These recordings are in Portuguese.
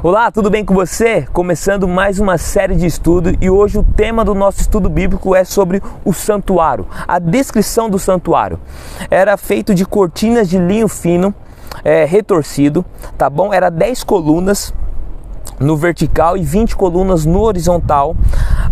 Olá, tudo bem com você? Começando mais uma série de estudo e hoje o tema do nosso estudo bíblico é sobre o santuário. A descrição do santuário era feito de cortinas de linho fino, retorcido, tá bom? Era 10 colunas no vertical e 20 colunas no horizontal.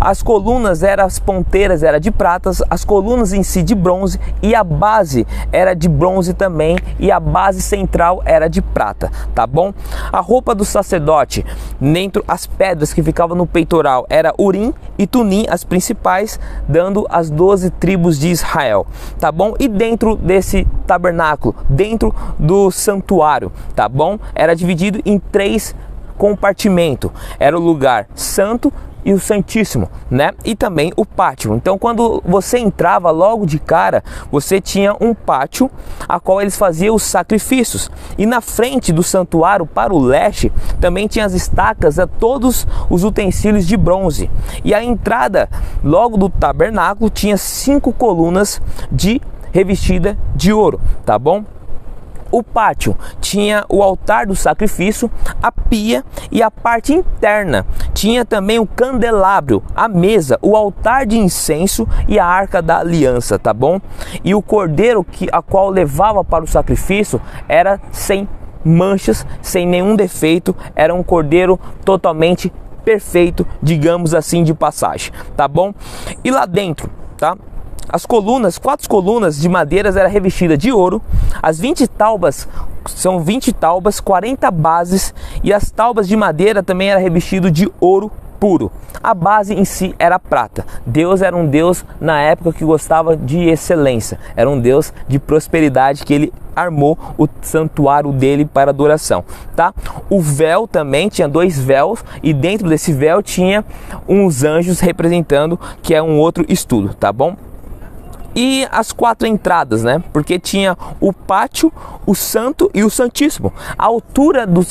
As colunas as ponteiras eram de prata, as colunas em si de bronze e a base era de bronze também e a base central era de prata, tá bom? A roupa do sacerdote, dentro as pedras que ficavam no peitoral, era Urim e Tumim, as principais, dando as 12 tribos de Israel, tá bom? E dentro desse tabernáculo, dentro do santuário, tá bom? Era dividido em 3 compartimentos, era o lugar santo e o santíssimo, né? E também o pátio. Então, quando você entrava logo de cara, você tinha um pátio a qual eles faziam os sacrifícios. E na frente do santuário, para o leste, também tinha as estacas a todos os utensílios de bronze. E a entrada logo do tabernáculo tinha 5 colunas revestida de ouro, tá bom? O pátio tinha o altar do sacrifício, a pia e a parte interna. Tinha também o candelabro, a mesa, o altar de incenso e a arca da aliança, tá bom? E o cordeiro a qual levava para o sacrifício era sem manchas, sem nenhum defeito, era um cordeiro totalmente perfeito, digamos assim, de passagem, tá bom? E lá dentro, tá? As colunas, 4 colunas de madeiras era revestida de ouro, as 20 taubas, são 20 taubas, 40 bases e as taubas de madeira também era revestido de ouro puro. A base em si era prata. Deus era um Deus na época que gostava de excelência, era um Deus de prosperidade que ele armou o santuário dele para adoração, tá? O véu também tinha 2 véus e dentro desse véu tinha uns anjos representando, que é um outro estudo, tá bom? E as 4 entradas, né? Porque tinha o pátio, o santo e o santíssimo. A altura do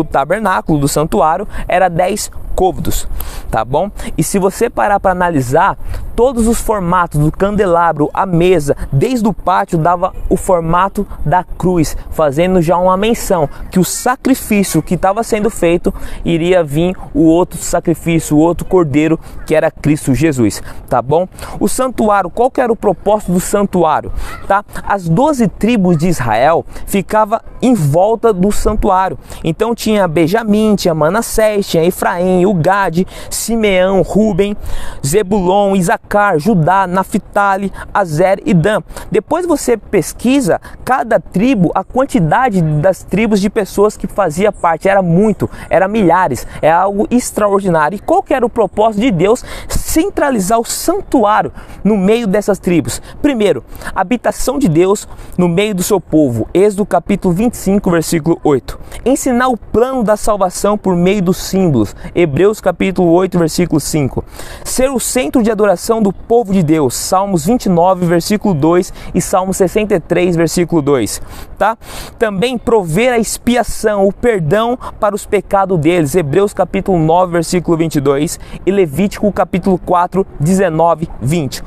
tabernáculo, do santuário, era 10 côvados, tá bom? E se você parar para analisar, todos os formatos do candelabro, a mesa, desde o pátio dava o formato da cruz, fazendo já uma menção que o sacrifício que estava sendo feito iria vir o outro sacrifício, o outro cordeiro, que era Cristo Jesus, tá bom? O santuário, qual que era o propósito do santuário, tá? As 12 tribos de Israel ficavam em volta do santuário. Então tinha Benjamim, tinha Manassés, tinha Efraim, o Gade, Simeão, Ruben, Zebulon, Isacar, Judá, Naftali, Azer e Dan. Depois você pesquisa cada tribo, a quantidade das tribos de pessoas que fazia parte, era muito, era milhares, é algo extraordinário. E qual que era o propósito de Deus? Centralizar o santuário no meio dessas tribos. Primeiro, habitação de Deus no meio do seu povo, Êxodo capítulo 25, versículo 8. Ensinar o plano da salvação por meio dos símbolos, Hebreus capítulo 8, versículo 5. Ser o centro de adoração do povo de Deus, Salmos 29, versículo 2 e Salmos 63, versículo 2, tá? Também prover a expiação, o perdão para os pecados deles, Hebreus capítulo 9, versículo 22 e Levítico capítulo 4, 19, 20.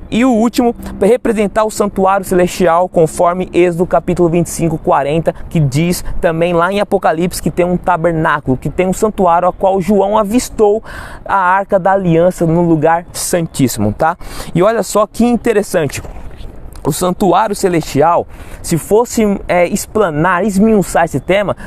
E o último, representar o santuário celestial, conforme Êxodo capítulo 25, 40, que diz também lá em Apocalipse que tem um tabernáculo, que tem um santuário a qual João avistou a arca da aliança no lugar santíssimo, tá? E olha só que interessante. O santuário celestial, se fosse explanar, esmiuçar esse tema,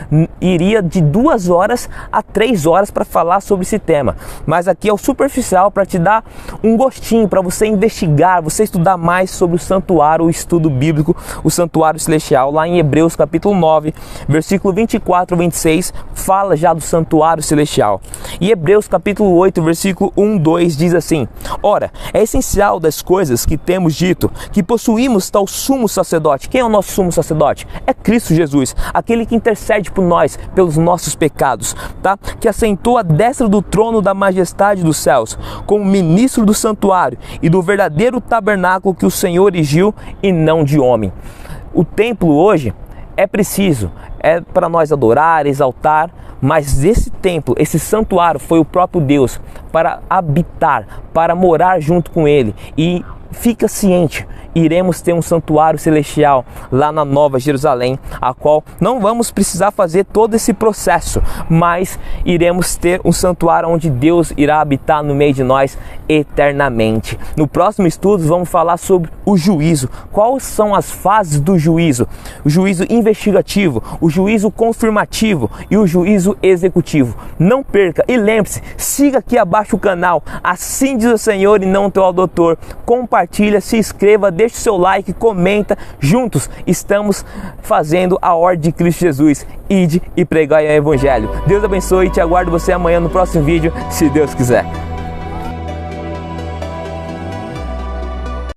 iria de 2 horas a 3 horas para falar sobre esse tema. Mas aqui é o superficial para te dar um gostinho, para você investigar, você estudar mais sobre o santuário, o estudo bíblico, o santuário celestial. Lá em Hebreus capítulo 9, versículo 24 a 26, fala já do santuário celestial. E Hebreus capítulo 8, versículo 1, 2 diz assim: Ora, é essencial das coisas que temos dito, que possuímos tal sumo sacerdote. Quem é o nosso sumo sacerdote? É Cristo Jesus, aquele que intercede por nós, pelos nossos pecados, tá? Que assentou à destra do trono da majestade dos céus, como ministro do santuário e do verdadeiro tabernáculo que o Senhor erigiu e não de homem. O templo hoje é preciso, é para nós adorar, exaltar, mas esse templo, esse santuário foi o próprio Deus para habitar, para morar junto com Ele e fica ciente, iremos ter um santuário celestial lá na Nova Jerusalém, a qual não vamos precisar fazer todo esse processo, mas iremos ter um santuário onde Deus irá habitar no meio de nós eternamente. No próximo estudo vamos falar sobre o juízo. Quais são as fases do juízo? O juízo investigativo, o juízo confirmativo e o juízo executivo. Não perca e lembre-se, siga aqui abaixo o canal, assim diz o Senhor e não o teu doutor. Compartilha, se inscreva, deixe o seu like, comenta. Juntos estamos fazendo a ordem de Cristo Jesus. Ide e pregai o Evangelho. Deus abençoe e te aguardo você amanhã no próximo vídeo, se Deus quiser.